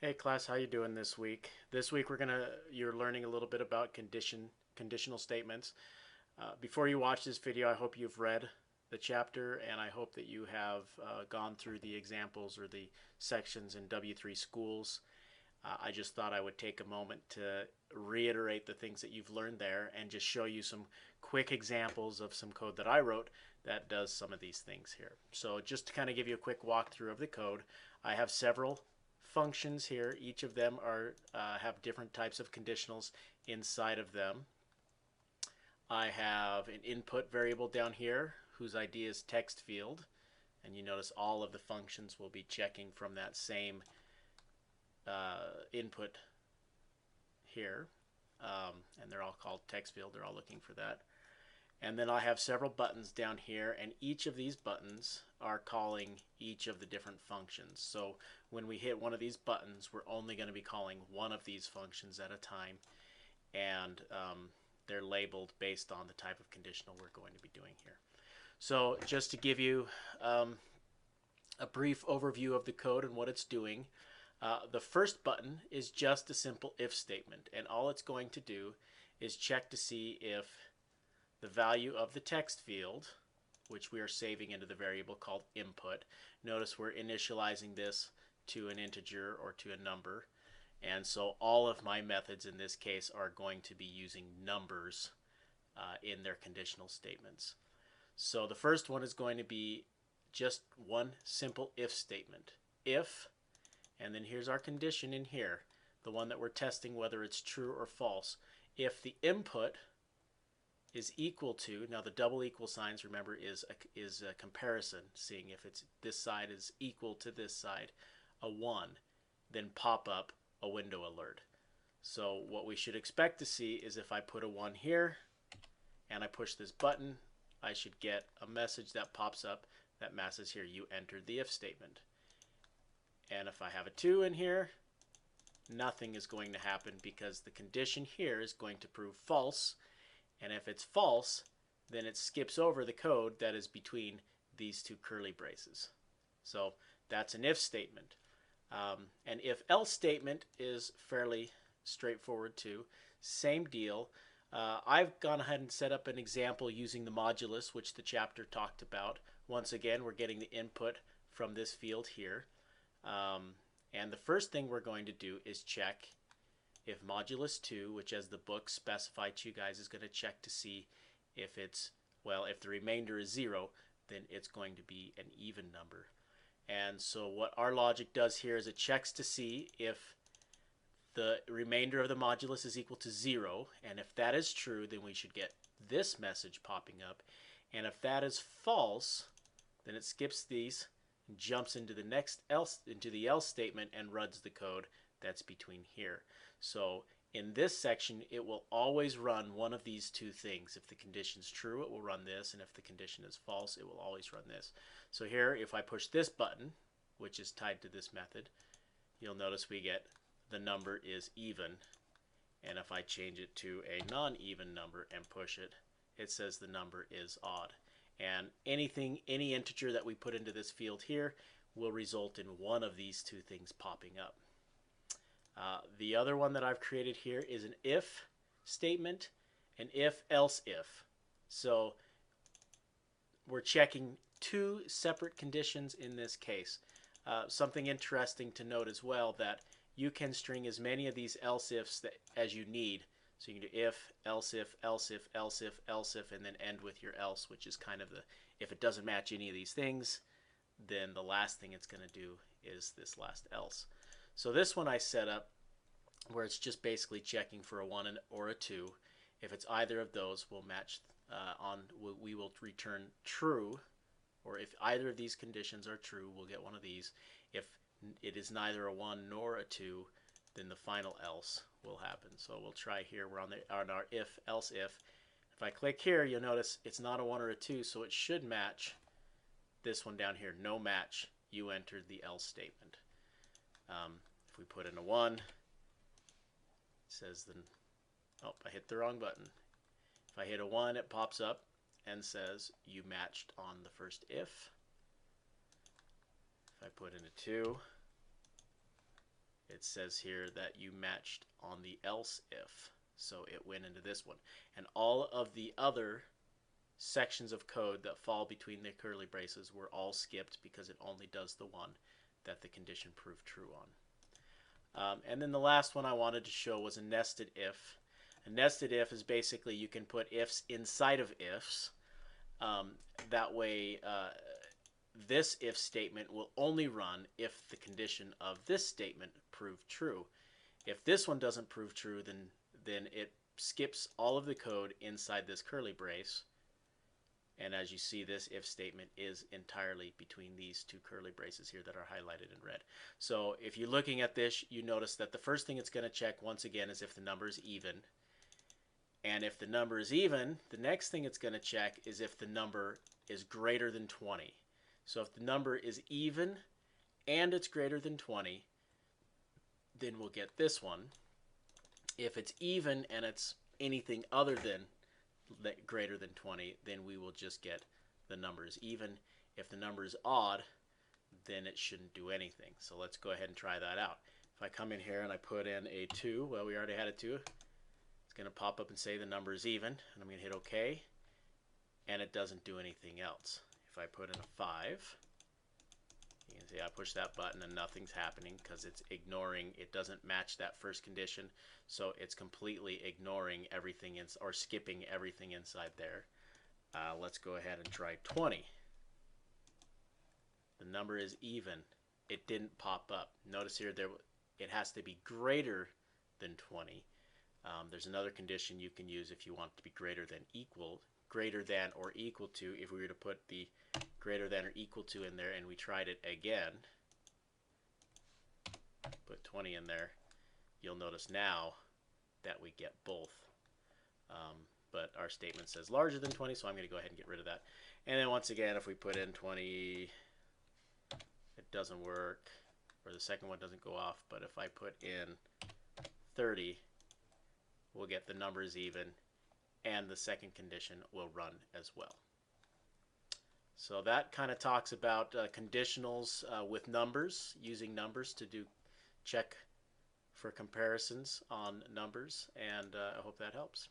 Hey class, how you doing this week? This week you're learning a little bit about conditional statements. Before you watch this video, I hope you've read the chapter and I hope that you have gone through the examples or the sections in W3 schools. I just thought I would take a moment to reiterate the things that you've learned there and just show you some quick examples of some code that I wrote that does some of these things here. So just to kind of give you a quick walkthrough of the code, I have several functions here. Each of them have different types of conditionals inside of them. I have an input variable down here whose ID is text field, and you notice all of the functions will be checking from that same input here, and they're all called text field. They're all looking for that. And then I have several buttons down here, and each of these buttons are calling each of the different functions. So when we hit one of these buttons, we're only going to be calling one of these functions at a time, and they're labeled based on the type of conditional we're going to be doing here. So just to give you a brief overview of the code and what it's doing, the first button is just a simple if statement, and all it's going to do is check to see if the value of the text field, which we are saving into the variable called input. Notice we're initializing this to an integer or to a number, and so all of my methods in this case are going to be using numbers in their conditional statements. So the first one is going to be just one simple if statement. If, and then here's our condition in here, the one that we're testing whether it's true or false. If the input is equal to, now the double equal signs, remember, is a comparison, seeing if it's this side is equal to this side, a 1, then pop up a window alert. So what we should expect to see is if I put a 1 here and I push this button, I should get a message that pops up that says here, you entered the if statement. And if I have a 2 in here, nothing is going to happen because the condition here is going to prove false. And if it's false, then it skips over the code that is between these two curly braces. So that's an if statement. An if-else statement is fairly straightforward too. Same deal. I've gone ahead and set up an example using the modulus, which the chapter talked about. Once again, we're getting the input from this field here. And the first thing we're going to do is check if modulus 2, which as the book specified to you guys is going to check to see if it's, well, if the remainder is 0, then it's going to be an even number. And so what our logic does here is it checks to see if the remainder of the modulus is equal to 0, and if that is true, then we should get this message popping up. And if that is false, then it skips these and jumps into the next else, into the else statement, and runs the code that's between here. So in this section, it will always run one of these two things. If the condition is true, it will run this, and if the condition is false, it will always run this. So here, if I push this button, which is tied to this method, you'll notice we get the number is even, and if I change it to a non-even number and push it, it says the number is odd. And any integer that we put into this field here will result in one of these two things popping up. The other one that I've created here is an if statement, an if else if. So we're checking two separate conditions in this case. Something interesting to note as well, that you can string as many of these else ifs as you need. So you can do if, else if, else if, else if, else if, and then end with your else, which is kind of the, if it doesn't match any of these things, then the last thing it's going to do is this last else. So this one I set up where it's just basically checking for a 1 or a 2. If it's either of those, we'll match we will return true, or if either of these conditions are true, we'll get one of these. If it is neither a 1 nor a 2, then the final else will happen. So we'll try here. We're on our if else if. If I click here, you'll notice it's not a 1 or a 2, so it should match this one down here. No match. You entered the else statement. If we put in a 1, it says then, oh, I hit the wrong button. If I hit a 1, it pops up and says you matched on the first if. If I put in a 2, it says here that you matched on the else if. So it went into this one. And all of the other sections of code that fall between the curly braces were all skipped because it only does the one that the condition proved true on. And then the last one I wanted to show was a nested if. A nested if is basically you can put ifs inside of ifs. That way this if statement will only run if the condition of this statement proved true. If this one doesn't prove true, then it skips all of the code inside this curly brace. And as you see, this if statement is entirely between these two curly braces here that are highlighted in red. So if you're looking at this, you notice that the first thing it's going to check once again is if the number is even. And if the number is even, the next thing it's going to check is if the number is greater than 20. So if the number is even and it's greater than 20, then we'll get this one. If it's even and it's anything other than greater than 20, then we will just get the number is even. If the number is odd, then it shouldn't do anything. So let's go ahead and try that out. If I come in here and I put in a 2, well, we already had a 2. It's going to pop up and say the number is even, and I'm going to hit OK, and it doesn't do anything else. If I put in a 5, you can see I push that button and nothing's happening because it's ignoring, it doesn't match that first condition, so it's completely ignoring everything or skipping everything inside there. Let's go ahead and try 20. The number is even. It didn't pop up. Notice here it has to be greater than 20. There's another condition you can use if you want it to be greater than or equal to. If we were to put the greater than or equal to in there and we tried it again, put 20 in there, you'll notice now that we get both. But our statement says larger than 20, so I'm going to go ahead and get rid of that. And then once again, if we put in 20, it doesn't work, or the second one doesn't go off. But if I put in 30, we'll get the numbers even, and the second condition will run as well. So that kind of talks about conditionals with numbers, using numbers to check for comparisons on numbers, and I hope that helps.